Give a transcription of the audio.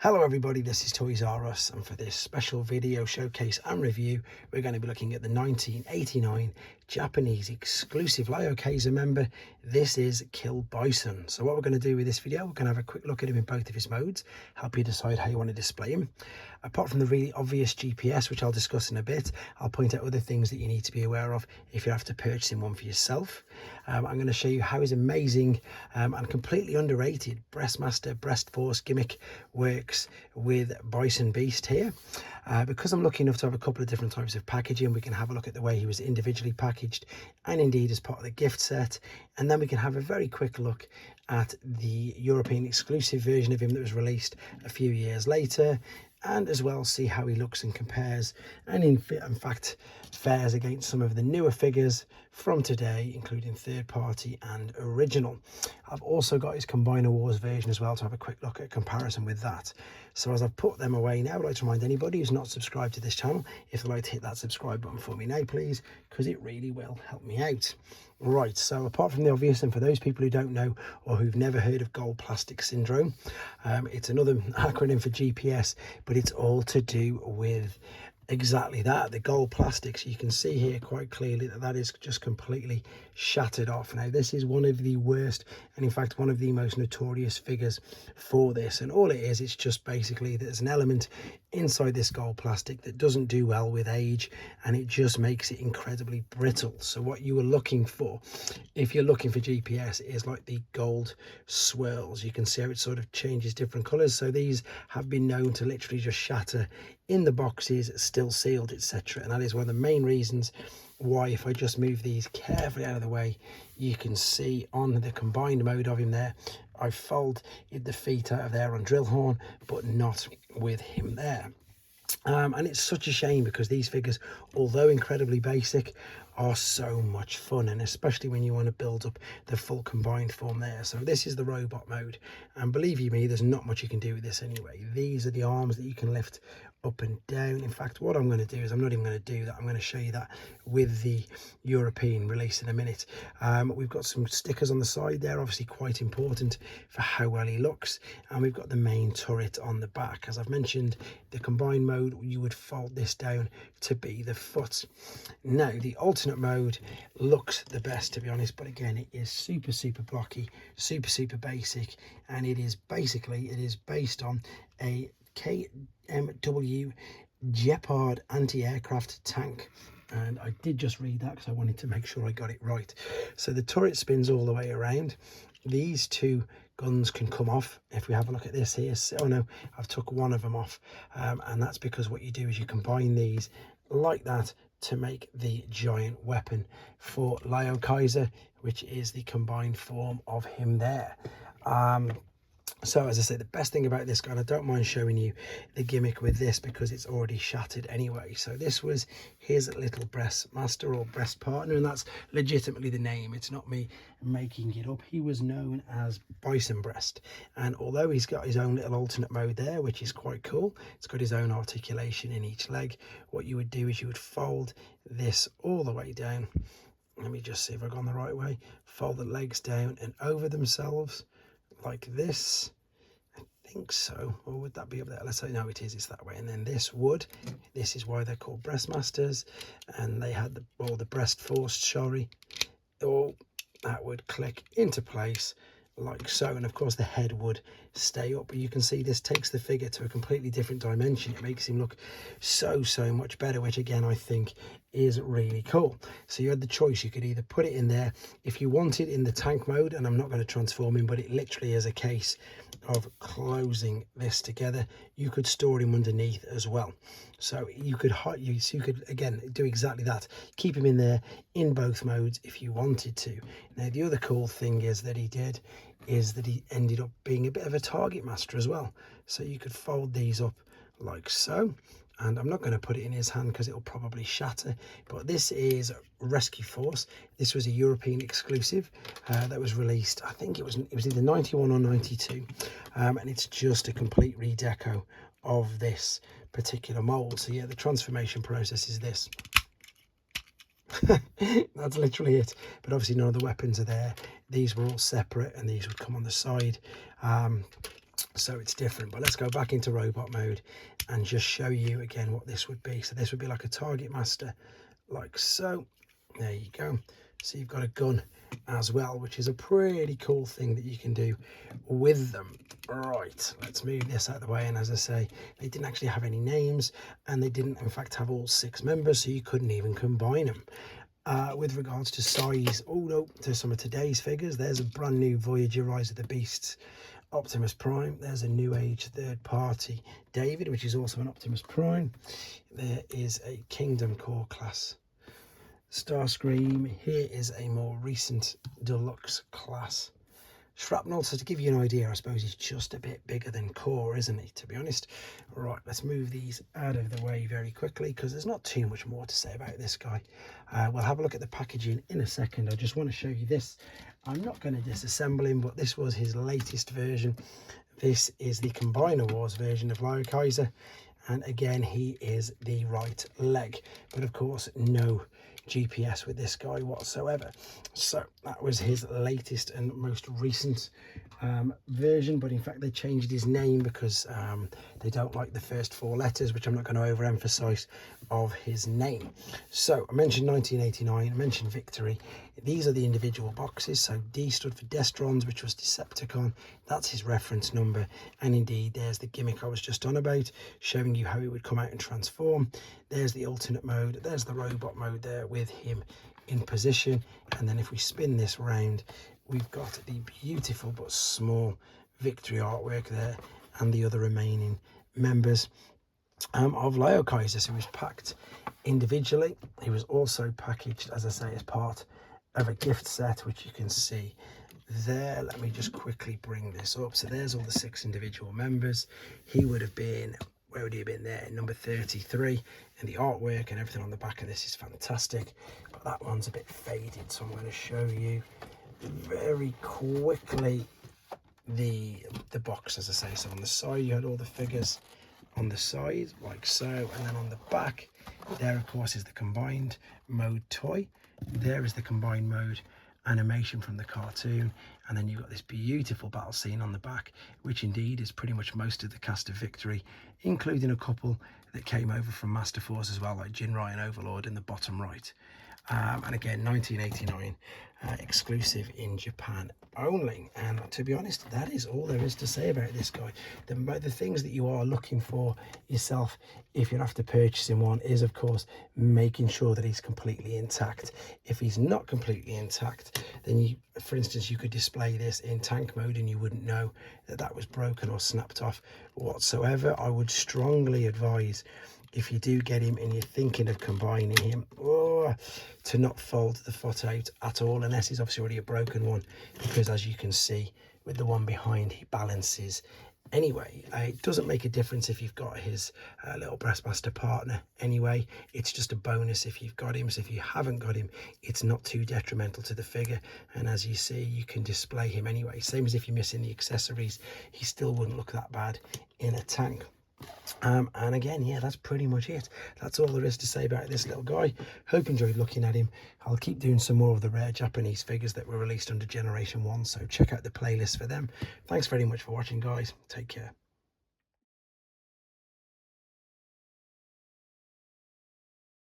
Hello everybody, this is Toys R Us, and for this special video showcase and review we're going to be looking at the 1989 Japanese exclusive liokaiser member. This is Killbison. So what we're going to do with this video, we're going to have a quick look at him in both of his modes, help you decide how you want to display him. Apart from the really obvious GPS, which I'll discuss in a bit, I'll point out other things that you need to be aware of if you have to purchase one for yourself. I'm going to show you how his amazing and completely underrated Breastmaster Breast Force gimmick works with Bison Beast here. Because I'm lucky enough to have a couple of different types of packaging, we can have a look at the way he was individually packaged and indeed as part of the gift set, and then we can have a very quick look at the European exclusive version of him that was released a few years later, and as well see how he looks and compares and in fact fares against some of the newer figures from today, including third party and original. I've also got his Combiner Wars version as well to have a quick look at comparison with that. So as I've put them away now, I'd like to remind anybody who's not subscribed to this channel, if they'd like to hit that subscribe button for me now please, because it really will help me out. Right, so apart from the obvious, and for those people who don't know or who've never heard of gold plastic syndrome, it's another acronym for GPS, but it's all to do with exactly that, the gold plastics. You can see here quite clearly that that is just completely shattered off. Now this is one of the worst, and in fact one of the most notorious figures for this, and all it is, it's just basically there's an element inside this gold plastic that doesn't do well with age, and it just makes it incredibly brittle. So what you are looking for, if you're looking for GPS, is like the gold swirls. You can see how it sort of changes different colors. So these have been known to literally just shatter in the boxes, still sealed, etc. And that is one of the main reasons why, if I just move these carefully out of the way, you can see on the combined mode of him there, I fold the feet out of there on drill horn, but not with him there. And it's such a shame because these figures, although incredibly basic, are so much fun, and especially when you want to build up the full combined form there. So this is the robot mode, and believe you me, there's not much you can do with this anyway. These are the arms that you can lift up and down. In fact, what I'm going to do is I'm not even going to do that. I'm going to show you that with the European release in a minute. We've got some stickers on the side there, obviously quite important for how well he looks, and we've got the main turret on the back. As I've mentioned, the combined mode, you would fold this down to be the foot. Now the alternate mode looks the best, to be honest, but again, it is super blocky, super basic, and it is based on a KMW Gepard anti-aircraft tank. And I did just read that because I wanted to make sure I got it right. So the turret spins all the way around. These two guns can come off. If we have a look at this here, oh no, I've took one of them off, and that's because what you do is you combine these like that to make the giant weapon for liokaiser, which is the combined form of him there. So as I say, the best thing about this guy, and I don't mind showing you the gimmick with this because it's already shattered anyway. So this was his little Breastmaster or breast partner, and that's legitimately the name. It's not me making it up. He was known as Bison Breast, and although he's got his own little alternate mode there, which is quite cool, it's got his own articulation in each leg. What you would do is you would fold this all the way down. Let me just see if I've gone the right way. Fold the legs down and over themselves like this. I think so. Or would that be up there? Let's say no, it is, it's that way. And then this is why they're called Breastmasters, and they had the breast force, sorry, or that would click into place like so, and of course the head would stay up. But you can see this takes the figure to a completely different dimension. It makes him look so much better, which again I think is really cool. So you had the choice, you could either put it in there if you want it in the tank mode, and I'm not going to transform him, but it literally is a case of closing this together. You could store him underneath as well, so you could again do exactly that, keep him in there in both modes if you wanted to. Now the other cool thing is that he ended up being a bit of a target master as well, so you could fold these up like so. And I'm not going to put it in his hand because it'll probably shatter, but this is Rescue Force. This was a European exclusive that was released, I think it was either 91 or 92, and it's just a complete redeco of this particular mold. So yeah, the transformation process is this. That's literally it, but obviously none of the weapons are there. These were all separate, and these would come on the side. so it's different. But let's go back into robot mode and just show you again what this would be. So this would be like a target master, like so. There you go. So you've got a gun as well, which is a pretty cool thing that you can do with them. Right, let's move this out of the way. And as I say, they didn't actually have any names, and they didn't in fact have all 6 members, so you couldn't even combine them. With regards to size, oh no, to some of today's figures, there's a brand new Voyager Rise of the Beasts Optimus Prime. There's a New Age third party David, which is also an Optimus Prime. There is a Kingdom Core class Starscream. Here is a more recent deluxe class Shrapnel. So to give you an idea, I suppose he's just a bit bigger than Core, isn't he, to be honest? Right, let's move these out of the way very quickly, because there's not too much more to say about this guy. We'll have a look at the packaging in a second. I just want to show you this. I'm not going to disassemble him, but this was his latest version. This is the Combiner Wars version of liokaiser, and again, he is the right leg, but of course no GPS with this guy whatsoever. So that was his latest and most recent version, but in fact they changed his name because they don't like the first 4 letters, which I'm not going to overemphasize, of his name. So I mentioned 1989, I mentioned Victory. These are the individual boxes. So D stood for Destrons, which was Decepticon. That's his reference number. And indeed, there's the gimmick I was just on about, showing you how he would come out and transform. There's the alternate mode. There's the robot mode there with him in position. And then if we spin this round, we've got the beautiful but small Victory artwork there, and the other remaining members of liokaiser. So he was packed individually. He was also packaged, as I say, as part of a gift set, which you can see there. Let me just quickly bring this up. So there's all the 6 individual members. He would have been, where would he have been there? Number 33. And the artwork and everything on the back of this is fantastic, but that one's a bit faded, so I'm going to show you very quickly the box, as I say. So on the side you had all the figures on the side like so, and then on the back there of course is the combined mode toy. There is the combined mode animation from the cartoon, and then you've got this beautiful battle scene on the back, which indeed is pretty much most of the cast of Victory, including a couple that came over from Master Force as well, like Jinrai and Overlord in the bottom right. And again, 1989, exclusive in Japan only. And to be honest, that is all there is to say about this guy. The things that you are looking for yourself if you're after purchasing one is, of course, making sure that he's completely intact. If he's not completely intact, then you, for instance, you could display this in tank mode and you wouldn't know that that was broken or snapped off whatsoever. I would strongly advise, if you do get him and you're thinking of combining him, to not fold the foot out at all, unless he's obviously already a broken one, because as you can see with the one behind, he balances anyway. It doesn't make a difference if you've got his little breastmaster partner anyway. It's just a bonus if you've got him. So if you haven't got him, it's not too detrimental to the figure, and as you see, you can display him anyway. Same as if you're missing the accessories, he still wouldn't look that bad in a tank. And again, yeah, that's pretty much it. That's all there is to say about this little guy. Hope you enjoyed looking at him. I'll keep doing some more of the rare Japanese figures that were released under Generation 1, so check out the playlist for them. Thanks very much for watching, guys. Take care.